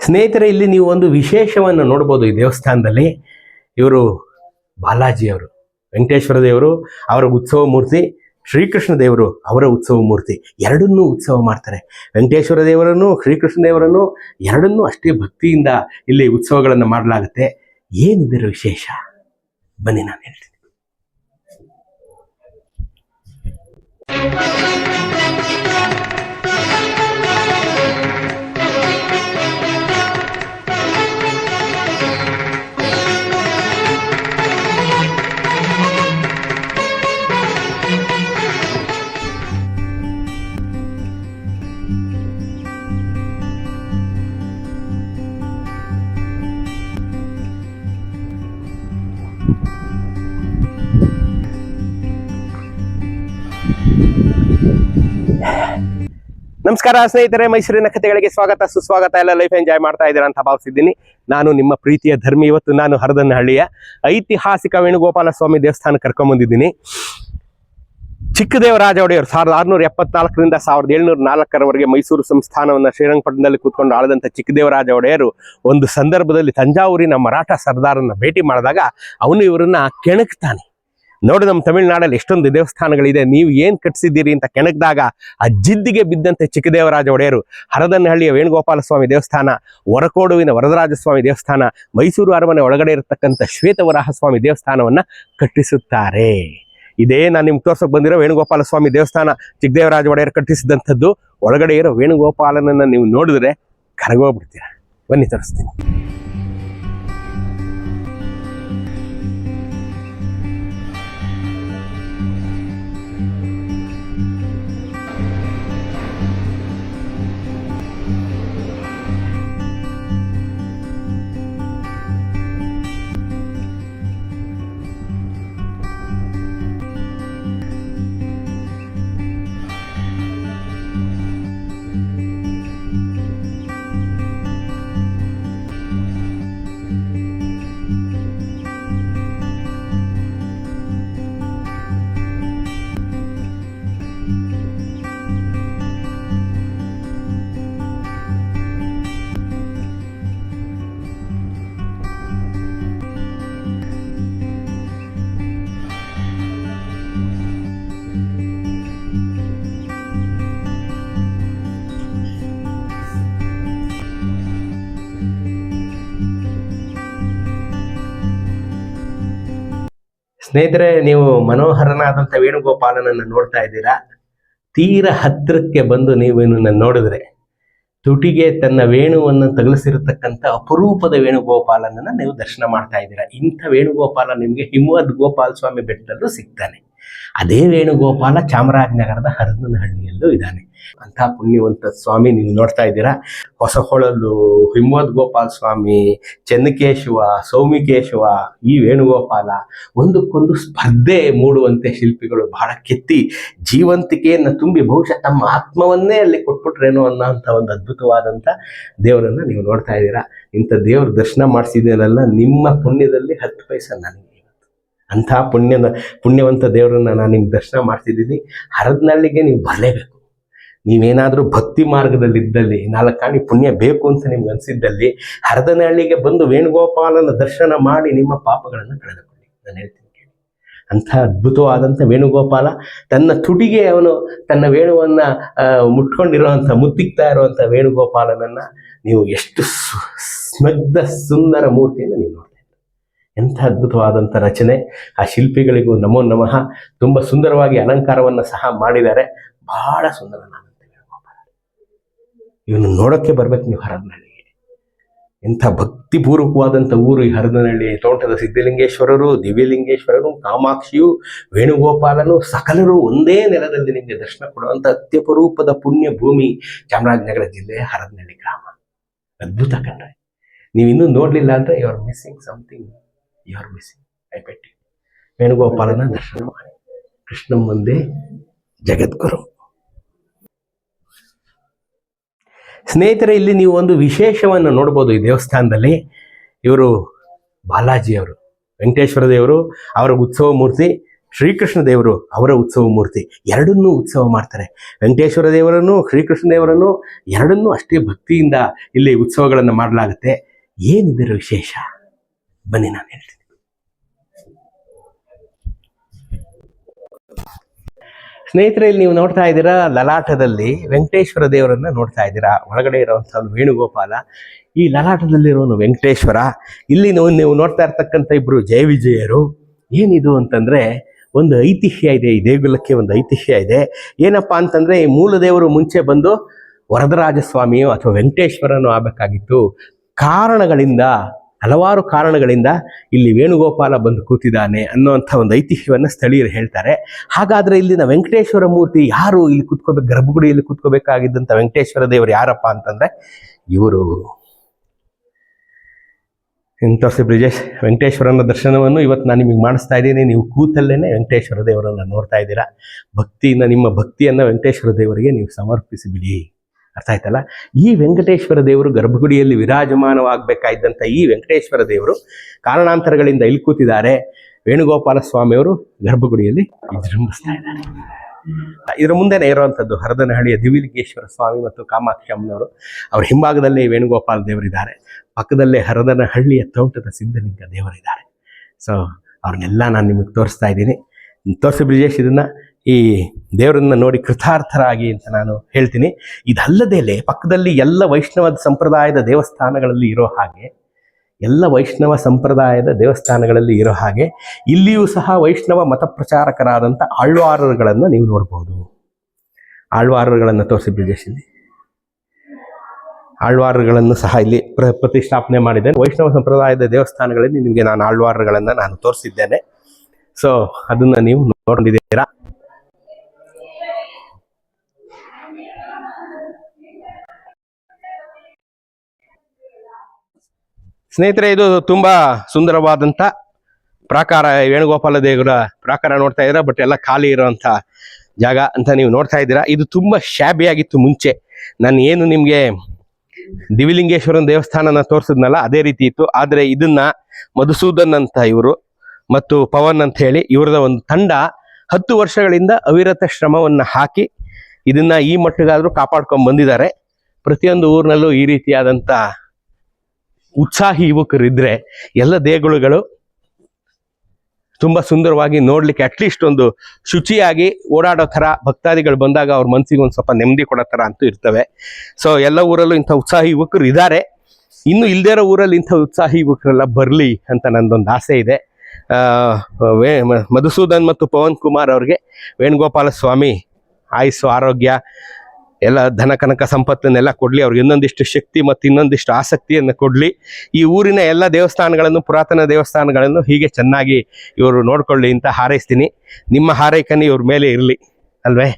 ಸ್ನೇಹಿತರೆ, ಇಲ್ಲಿ ನೀವು ಒಂದು ವಿಶೇಷವನ್ನು ನೋಡ್ಬೋದು ಈ ದೇವಸ್ಥಾನದಲ್ಲಿ. ಇವರು ಬಾಲಾಜಿಯವರು, ವೆಂಕಟೇಶ್ವರ ದೇವರು ಅವರ ಉತ್ಸವ ಮೂರ್ತಿ, ಶ್ರೀಕೃಷ್ಣ ದೇವರು ಅವರ ಉತ್ಸವ ಮೂರ್ತಿ, ಎರಡನ್ನೂ ಉತ್ಸವ ಮಾಡ್ತಾರೆ. ವೆಂಕಟೇಶ್ವರ ದೇವರನ್ನು, ಶ್ರೀಕೃಷ್ಣ ದೇವರನ್ನು ಎರಡನ್ನೂ ಅಷ್ಟೇ ಭಕ್ತಿಯಿಂದ ಇಲ್ಲಿ ಉತ್ಸವಗಳನ್ನು ಮಾಡಲಾಗುತ್ತೆ. ಏನಿದರ ವಿಶೇಷ ಬನ್ನಿ ನಾನು ಹೇಳ್ತೀನಿ. ನಮಸ್ಕಾರ ಸ್ನೇಹಿತರೆ, ಮೈಸೂರಿನ ಕಥೆಗಳಿಗೆ ಸ್ವಾಗತ ಸುಸ್ವಾಗತ. ಎಲ್ಲ ಲೈಫ್ ಎಂಜಾಯ್ ಮಾಡ್ತಾ ಇದ್ದೀರಾ ಅಂತ ಭಾವಿಸಿದ್ದೀನಿ. ನಾನು ನಿಮ್ಮ ಪ್ರೀತಿಯ ಧರ್ಮಿ. ಇವತ್ತು ನಾನು ಹರದನಹಳ್ಳಿಯ ಐತಿಹಾಸಿಕ ವೇಣುಗೋಪಾಲ ಸ್ವಾಮಿ ದೇವಸ್ಥಾನ ಕರ್ಕೊಂಡ್ಬಂದಿದ್ದೀನಿ. ಚಿಕ್ಕದೇವರಾಜ ಒಡೆಯರು 1674ರಿಂದ 1704ರವರೆಗೆ ಮೈಸೂರು ಸಂಸ್ಥಾನವನ್ನು ಶ್ರೀರಂಗಪಟ್ಟಣದಲ್ಲಿ ಕೂತ್ಕೊಂಡು ಆಳದಂಥ ಚಿಕ್ಕದೇವರಾಜ ಒಡೆಯರು ಒಂದು ಸಂದರ್ಭದಲ್ಲಿ ತಂಜಾವೂರಿನ ಮರಾಠ ಸರ್ದಾರನ್ನ ಭೇಟಿ ಮಾಡಿದಾಗ ಅವನು ಇವರನ್ನ ಕೆಣಕ್ತಾನೆ. ನೋಡಿ, ನಮ್ಮ ತಮಿಳುನಾಡಲ್ಲಿ ಎಷ್ಟೊಂದು ದೇವಸ್ಥಾನಗಳಿದೆ, ನೀವು ಏನು ಕಟ್ಟಿಸಿದ್ದೀರಿ ಅಂತ ಕೆಣಕಿದಾಗ ಆ ಜಿದ್ದಿಗೆ ಬಿದ್ದಂತೆ ಚಿಕ್ಕದೇವರಾಜ ಒಡೆಯರು ಹರದನಹಳ್ಳಿಯ ವೇಣುಗೋಪಾಲ ಸ್ವಾಮಿ ದೇವಸ್ಥಾನ, ಹೊರಕೋಡುವಿನ ವರದರಾಜ ಸ್ವಾಮಿ ದೇವಸ್ಥಾನ, ಮೈಸೂರು ಅರಮನೆ ಒಳಗಡೆ ಇರತಕ್ಕಂಥ ಶ್ವೇತವರಾಹ ಸ್ವಾಮಿ ದೇವಸ್ಥಾನವನ್ನು ಕಟ್ಟಿಸುತ್ತಾರೆ. ಇದೇ ನಾನು ನಿಮ್ಗೆ ತೋರ್ಸೋಕೆ ಬಂದಿರೋ ವೇಣುಗೋಪಾಲ ಸ್ವಾಮಿ ದೇವಸ್ಥಾನ ಚಿಕ್ಕದೇವರಾಜ ಒಡೆಯರು ಕಟ್ಟಿಸಿದಂಥದ್ದು. ಒಳಗಡೆ ಇರೋ ವೇಣುಗೋಪಾಲನನ್ನು ನೀವು ನೋಡಿದ್ರೆ ಕರಗೋಗ್ಬಿಡ್ತೀರ. ಬನ್ನಿ ತೋರಿಸ್ತೀನಿ. ಸ್ನೇಹಿತರೆ, ನೀವು ಮನೋಹರನಾದಂಥ ವೇಣುಗೋಪಾಲನನ್ನು ನೋಡ್ತಾ ಇದ್ದೀರಾ. ತೀರ ಹತ್ತಿರಕ್ಕೆ ಬಂದು ನೀವು ನೋಡಿದ್ರೆ ತುಟಿಗೆ ತನ್ನ ವೇಣುವನ್ನು ತಗಲಿಸಿರತಕ್ಕಂಥ ಅಪರೂಪದ ವೇಣುಗೋಪಾಲನನ್ನು ನೀವು ದರ್ಶನ ಮಾಡ್ತಾ ಇದ್ದೀರಾ. ಇಂಥ ವೇಣುಗೋಪಾಲ ನಿಮಗೆ ಹಿಮವದ್ ಗೋಪಾಲ ಸ್ವಾಮಿ ಬೆಟ್ಟದಲ್ಲೂ ಸಿಗ್ತಾನೆ. ಅದೇ ವೇಣುಗೋಪಾಲ ಚಾಮರಾಜನಗರದ ಹರದನಹಳ್ಳಿಯಲ್ಲೂ ಇದ್ದಾನೆ. ಅಂಥ ಪುಣ್ಯವಂತ ಸ್ವಾಮಿ ನೀವು ನೋಡ್ತಾ ಇದ್ದೀರಾ. ಹೊಸಹೊಳಲು, ಹಿಮವದ್ ಗೋಪಾಲ ಸ್ವಾಮಿ, ಚೆನ್ನಕೇಶವ, ಸೌಮಿಕೇಶವ, ಈ ವೇಣುಗೋಪಾಲ ಒಂದಕ್ಕೊಂದು ಸ್ಪರ್ಧೆ ಮೂಡುವಂತೆ ಶಿಲ್ಪಿಗಳು ಬಹಳ ಕೆತ್ತಿ ಜೀವಂತಿಕೆಯನ್ನು ತುಂಬಿ ಬಹುಶಃ ತಮ್ಮ ಆತ್ಮವನ್ನೇ ಅಲ್ಲಿ ಕೊಟ್ಬಿಟ್ರೇನೋ ಅನ್ನೋಂಥ ಒಂದು ಅದ್ಭುತವಾದಂಥ ದೇವರನ್ನು ನೀವು ನೋಡ್ತಾ ಇದ್ದೀರಾ. ಇಂಥ ದೇವ್ರ ದರ್ಶನ ಮಾಡಿಸಿದೇನಲ್ಲ, ನಿಮ್ಮ ಪುಣ್ಯದಲ್ಲಿ 10 ಪೈಸೆ ನನಗೆ. ಅಂಥ ಪುಣ್ಯವಂತ ದೇವರನ್ನ ನಾನು ನಿಮ್ಗೆ ದರ್ಶನ ಮಾಡ್ತಿದ್ದೀನಿ. ಹರದನಹಳ್ಳಿಗೆ ನೀವು ಬರಲೇಬೇಕು. ನೀವೇನಾದರೂ ಭಕ್ತಿ ಮಾರ್ಗದಲ್ಲಿದ್ದಲ್ಲಿ, 4 ಆಣಿ ಪುಣ್ಯ ಬೇಕು ಅಂತ ನಿಮ್ಗೆ ಅನಿಸಿದ್ದಲ್ಲಿ ಹರದನಹಳ್ಳಿಗೆ ಬಂದು ವೇಣುಗೋಪಾಲನ ದರ್ಶನ ಮಾಡಿ ನಿಮ್ಮ ಪಾಪಗಳನ್ನು ಕಳೆದುಕೊಳ್ಳಿ. ನಾನು ಹೇಳ್ತೀನಿ ಕೇಳಿ. ಅಂಥ ಅದ್ಭುತವಾದಂಥ ವೇಣುಗೋಪಾಲ ತನ್ನ ತುಟಿಗೆ ಅವನು ತನ್ನ ವೇಣುವನ್ನು ಮುಟ್ಕೊಂಡಿರುವಂಥ, ಮುತ್ತಿಕ್ತಾ ಇರುವಂಥ ವೇಣುಗೋಪಾಲನನ್ನು ನೀವು ಎಷ್ಟು ಸ್ನಿಗ್ಧ ಸುಂದರ ಮೂರ್ತಿಯನ್ನು ನೀವು ನೋಡ್ತಾ ಇದ್ದೀರಿ. ಎಂಥ ಅದ್ಭುತವಾದಂಥ ರಚನೆ. ಆ ಶಿಲ್ಪಿಗಳಿಗೂ ನಮೋ ನಮಃ. ತುಂಬ ಸುಂದರವಾಗಿ ಅಲಂಕಾರವನ್ನು ಸಹ ಮಾಡಿದ್ದಾರೆ. ಬಹಳ ಸುಂದರನಾದಂಥ ವೇಣುಗೋಪಾಲ. ಇವನು ನೋಡೋಕ್ಕೆ ಬರ್ಬೇಕು ನೀವು ಹರದನಹಳ್ಳಿಗೆ. ಎಂಥ ಭಕ್ತಿಪೂರ್ವಕವಾದಂಥ ಊರು ಈ ಹರದನಹಳ್ಳಿ. ತೋಂಟದ ಸಿದ್ಧಲಿಂಗೇಶ್ವರರು, ದಿವ್ಯಲಿಂಗೇಶ್ವರರು, ಕಾಮಾಕ್ಷಿಯು, ವೇಣುಗೋಪಾಲನು ಸಕಲರು ಒಂದೇ ನೆಲದಲ್ಲಿ ನಿಮಗೆ ದರ್ಶನ ಕೊಡುವಂಥ ಅತ್ಯಪರೂಪದ ಪುಣ್ಯ ಭೂಮಿ ಚಾಮರಾಜನಗರ ಜಿಲ್ಲೆಯ ಹರದನಹಳ್ಳಿ ಗ್ರಾಮ. ಅದ್ಭುತ ಕಂಡ್ರೆ. ನೀವು ಇನ್ನೂ ನೋಡಲಿಲ್ಲ ಅಂದರೆ you are missing something. You are missing. I bet you. ವೇಣುಗೋಪಾಲನ ದರ್ಶನ ಮಾಡಿ. ಕೃಷ್ಣ ಮುಂದೆ ಜಗದ್ಗುರು. ಸ್ನೇಹಿತರೆ, ಇಲ್ಲಿ ನೀವು ಒಂದು ವಿಶೇಷವನ್ನು ನೋಡ್ಬೋದು ಈ ದೇವಸ್ಥಾನದಲ್ಲಿ. ಇವರು ಬಾಲಾಜಿಯವರು, ವೆಂಕಟೇಶ್ವರ ದೇವರು ಅವರ ಉತ್ಸವ ಮೂರ್ತಿ, ಶ್ರೀಕೃಷ್ಣ ದೇವರು ಅವರ ಉತ್ಸವ ಮೂರ್ತಿ. ಎರಡನ್ನೂ ಉತ್ಸವ ಮಾಡ್ತಾರೆ. ವೆಂಕಟೇಶ್ವರ ದೇವರನ್ನು ಶ್ರೀಕೃಷ್ಣ ದೇವರನ್ನು ಎರಡನ್ನೂ ಅಷ್ಟೇ ಭಕ್ತಿಯಿಂದ ಇಲ್ಲಿ ಉತ್ಸವಗಳನ್ನು ಮಾಡಲಾಗುತ್ತೆ. ಏನಿದರ ವಿಶೇಷ ಬನ್ನಿ ನಾನು ಹೇಳ್ತೀನಿ. ಸ್ನೇಹಿತರೆ, ಇಲ್ಲಿ ನೀವು ನೋಡ್ತಾ ಇದ್ದೀರಾ, ಲಲಾಟದಲ್ಲಿ ವೆಂಕಟೇಶ್ವರ ದೇವರನ್ನ ನೋಡ್ತಾ ಇದ್ದೀರಾ. ಒಳಗಡೆ ಇರುವಂತಹ ವೇಣುಗೋಪಾಲ, ಈ ಲಲಾಟದಲ್ಲಿರೋನು ವೆಂಕಟೇಶ್ವರ. ಇಲ್ಲಿ ನೀವು ನೋಡ್ತಾ ಇರ್ತಕ್ಕಂಥ ಇಬ್ರು ಜಯ ವಿಜಯರು. ಏನಿದು ಅಂತಂದ್ರೆ ಒಂದು ಐತಿಹ್ಯ ಇದೆ. ಈ ದೇಗುಲಕ್ಕೆ ಒಂದು ಐತಿಹ್ಯ ಇದೆ. ಏನಪ್ಪಾ ಅಂತಂದ್ರೆ, ಈ ಮೂಲ ದೇವರು ಮುಂಚೆ ಬಂದು ವರದರಾಜಸ್ವಾಮಿಯೋ ಅಥವಾ ವೆಂಕಟೇಶ್ವರನೋ ಆಗಬೇಕಾಗಿತ್ತು. ಕಾರಣಗಳಿಂದ, ಹಲವಾರು ಕಾರಣಗಳಿಂದ ಇಲ್ಲಿ ವೇಣುಗೋಪಾಲ ಬಂದು ಕೂತಿದ್ದಾನೆ ಅನ್ನುವಂಥ ಒಂದು ಐತಿಹ್ಯವನ್ನು ಸ್ಥಳೀಯರು ಹೇಳ್ತಾರೆ. ಹಾಗಾದ್ರೆ ಇಲ್ಲಿನ ವೆಂಕಟೇಶ್ವರ ಮೂರ್ತಿ ಯಾರು? ಇಲ್ಲಿ ಕೂತ್ಕೋಬೇಕು, ಗರ್ಭಗುಡಿಯಲ್ಲಿ ಕೂತ್ಕೋಬೇಕಾಗಿದ್ದಂಥ ವೆಂಕಟೇಶ್ವರ ದೇವರು ಯಾರಪ್ಪ ಅಂತಂದ್ರೆ ಇವರು. ತೋರಿಸಿ ಬ್ರಿಜೇಶ್, ವೆಂಕಟೇಶ್ವರನ ದರ್ಶನವನ್ನು ಇವತ್ತು ನಾನು ನಿಮಗೆ ಮಾಡಿಸ್ತಾ ಇದ್ದೀನಿ. ನೀವು ಕೂತಲ್ಲೇನೆ ವೆಂಕಟೇಶ್ವರ ದೇವರನ್ನು ನೋಡ್ತಾ ಇದ್ದೀರಾ. ಭಕ್ತಿಯಿಂದ ನಿಮ್ಮ ಭಕ್ತಿಯನ್ನು ವೆಂಕಟೇಶ್ವರ ದೇವರಿಗೆ ನೀವು ಸಮರ್ಪಿಸಿಬಿಡಿ. ಅರ್ಥ ಆಯ್ತಲ್ಲ? ಈ ವೆಂಕಟೇಶ್ವರ ದೇವರು ಗರ್ಭಗುಡಿಯಲ್ಲಿ ವಿರಾಜಮಾನವಾಗಬೇಕಾಗಿದ್ದಂಥ ಈ ವೆಂಕಟೇಶ್ವರ ದೇವರು ಕಾರಣಾಂತರಗಳಿಂದ ಇಲ್ಲಿ ಕೂತಿದ್ದಾರೆ. ವೇಣುಗೋಪಾಲ ಸ್ವಾಮಿಯವರು ಗರ್ಭಗುಡಿಯಲ್ಲಿ ವಿಜೃಂಭಿಸ್ತಾ ಇದ್ದಾರೆ. ಇದರ ಮುಂದೆನೇ ಇರುವಂಥದ್ದು ಹರದನಹಳ್ಳಿಯ ದಿವಿಲಿಂಗೇಶ್ವರ ಸ್ವಾಮಿ ಮತ್ತು ಕಾಮಾಕ್ಷಿ ಅಮ್ಮನವರು. ಅವ್ರ ಹಿಂಭಾಗದಲ್ಲಿ ವೇಣುಗೋಪಾಲ ದೇವರಿದ್ದಾರೆ. ಪಕ್ಕದಲ್ಲೇ ಹರದನಹಳ್ಳಿಯ ತೋಂಟದ ಸಿದ್ಧಲಿಂಗ ದೇವರಿದ್ದಾರೆ. ಸೊ ಅವ್ರನ್ನೆಲ್ಲ ನಾನು ನಿಮಗೆ ತೋರಿಸ್ತಾ ಇದ್ದೀನಿ. ತೋರಿಸಿ ಬ್ರಿಜೇಶ್, ಇದನ್ನ ಈ ದೇವರನ್ನ ನೋಡಿ ಕೃತಾರ್ಥರಾಗಿ ಅಂತ ನಾನು ಹೇಳ್ತೀನಿ. ಇದಲ್ಲದೆ ಪಕ್ಕದಲ್ಲಿ ಎಲ್ಲ ವೈಷ್ಣವ ಸಂಪ್ರದಾಯದ ದೇವಸ್ಥಾನಗಳಲ್ಲಿ ಇರೋ ಹಾಗೆ, ಎಲ್ಲ ವೈಷ್ಣವ ಸಂಪ್ರದಾಯದ ದೇವಸ್ಥಾನಗಳಲ್ಲಿ ಇರೋ ಹಾಗೆ ಇಲ್ಲಿಯೂ ಸಹ ವೈಷ್ಣವ ಮತ ಪ್ರಚಾರಕರಾದಂಥ ಆಳ್ವಾರರುಗಳನ್ನು ನೀವು ನೋಡ್ಬೋದು. ಆಳ್ವಾರರುಗಳನ್ನು ತೋರಿಸಿ ಬ್ರಿಜೇಶ್, ಇಲ್ಲಿ ಆಳ್ವಾರರುಗಳನ್ನು ಸಹ ಇಲ್ಲಿ ಪ್ರತಿಷ್ಠಾಪನೆ ಮಾಡಿದ್ದೇನೆ. ವೈಷ್ಣವ ಸಂಪ್ರದಾಯದ ದೇವಸ್ಥಾನಗಳಲ್ಲಿ ನಿಮಗೆ ನಾನು ಆಳ್ವಾರರುಗಳನ್ನು ನಾನು ತೋರಿಸಿದ್ದೇನೆ. ಸೊ ಅದನ್ನ ನೀವು ನೋಡಿದ್ದೀರಾ. ಸ್ನೇಹಿತರೆ, ಇದು ತುಂಬಾ ಸುಂದರವಾದಂಥ ಪ್ರಾಕಾರ. ವೇಣುಗೋಪಾಲ ದೇವರ ಪ್ರಾಕಾರ ನೋಡ್ತಾ ಇದ್ದೀರಾ, ಬಟ್ ಎಲ್ಲ ಖಾಲಿ ಇರೋಂಥ ಜಾಗ ಅಂತ ನೀವು ನೋಡ್ತಾ ಇದ್ದೀರಾ. ಇದು ತುಂಬಾ ಶಾಬಿಯಾಗಿತ್ತು ಮುಂಚೆ. ನಾನು ಏನು ನಿಮಗೆ ದಿವಿಲಿಂಗೇಶ್ವರನ ದೇವಸ್ಥಾನನ ತೋರಿಸಿದ್ನಲ್ಲ, ಅದೇ ರೀತಿ ಇತ್ತು. ಆದರೆ ಇದನ್ನ ಮಧುಸೂದನ್ ಅಂತ ಇವರು ಮತ್ತು ಪವನ್ ಅಂತ ಹೇಳಿ ಇವರದ ಒಂದು ತಂಡ 10 ವರ್ಷಗಳಿಂದ ಅವಿರತ ಶ್ರಮವನ್ನು ಹಾಕಿ ಇದನ್ನ ಈ ಮಟ್ಟಿಗಾದ್ರೂ ಕಾಪಾಡ್ಕೊಂಡು ಬಂದಿದ್ದಾರೆ. ಪ್ರತಿಯೊಂದು ಊರಿನಲ್ಲೂ ಈ ರೀತಿಯಾದಂಥ ಉತ್ಸಾಹಿ ಯುವಕರಿದ್ರೆ ಎಲ್ಲ ದೇಗುಲಗಳು ತುಂಬಾ ಸುಂದರವಾಗಿ ನೋಡ್ಲಿಕ್ಕೆ, ಅಟ್ಲೀಸ್ಟ್ ಒಂದು ಶುಚಿಯಾಗಿ ಓಡಾಡೋ ಥರ, ಭಕ್ತಾದಿಗಳು ಬಂದಾಗ ಅವ್ರ ಮನಸ್ಸಿಗೆ ಒಂದು ಸ್ವಲ್ಪ ನೆಮ್ಮದಿ ಕೊಡೋ ಥರ ಅಂತೂ ಇರ್ತವೆ. ಸೊ ಎಲ್ಲ ಊರಲ್ಲೂ ಇಂಥ ಉತ್ಸಾಹಿ ಯುವಕರು ಇದ್ದಾರೆ. ಇನ್ನು ಇಲ್ದೇ ಇರೋ ಊರಲ್ಲಿ ಇಂಥ ಉತ್ಸಾಹಿ ಯುವಕರೆಲ್ಲ ಬರಲಿ ಅಂತ ನಂದೊಂದು ಆಸೆ ಇದೆ. ಮಧುಸೂದನ್ ಮತ್ತು ಪವನ್ ಕುಮಾರ್ ಅವ್ರಿಗೆ ವೇಣುಗೋಪಾಲ ಸ್ವಾಮಿ ಆಯುಸ್ಸು, ಆರೋಗ್ಯ, ಎಲ್ಲ ಧನ ಕನಕ ಸಂಪತ್ತನ್ನೆಲ್ಲ ಕೊಡಲಿ. ಅವ್ರಿಗೆ ಇನ್ನೊಂದಿಷ್ಟು ಶಕ್ತಿ ಮತ್ತು ಇನ್ನೊಂದಿಷ್ಟು ಆಸಕ್ತಿಯನ್ನು ಕೊಡಲಿ. ಈ ಊರಿನ ಎಲ್ಲ ದೇವಸ್ಥಾನಗಳನ್ನು, ಪುರಾತನ ದೇವಸ್ಥಾನಗಳನ್ನು ಹೀಗೆ ಚೆನ್ನಾಗಿ ಇವರು ನೋಡ್ಕೊಳ್ಳಿ ಅಂತ ಹಾರೈಸ್ತೀನಿ. ನಿಮ್ಮ ಹಾರೈಕೆನೇ ಇವ್ರ ಮೇಲೆ ಇರಲಿ ಅಲ್ವೇ?